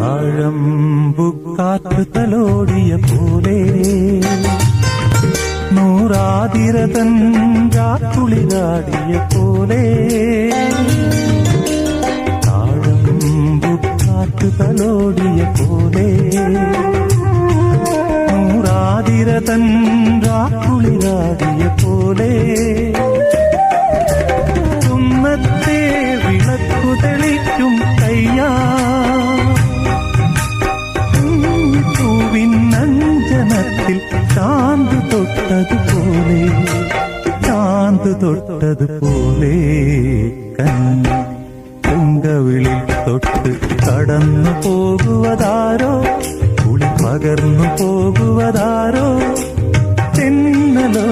താഴമ്പുകാറ്റ് തലോടിയ പോലെ നൂറാതിരതൻ രാക്കുളിരാടിയ പോലെ താഴമ്പുകാറ്റ് തലോടിയ പോലെ നൂറാതിരതൻ രാക്കുളിരാടിയ പോലെ തുന്നത്തെ വിളക്കു തെളിക്കും കയ്യാ പൂവിനഞ്ജനത്തിൽ ചാന്ത് തൊട്ടതുപോലെ ചാന്ത് തൊട്ടതുപോലെ കങ്കവിളിൽ തൊട്ട് കടന്നു പോകുവതാരോ കുളി പകർന്നു പോകുവതാരോ തെന്നലോ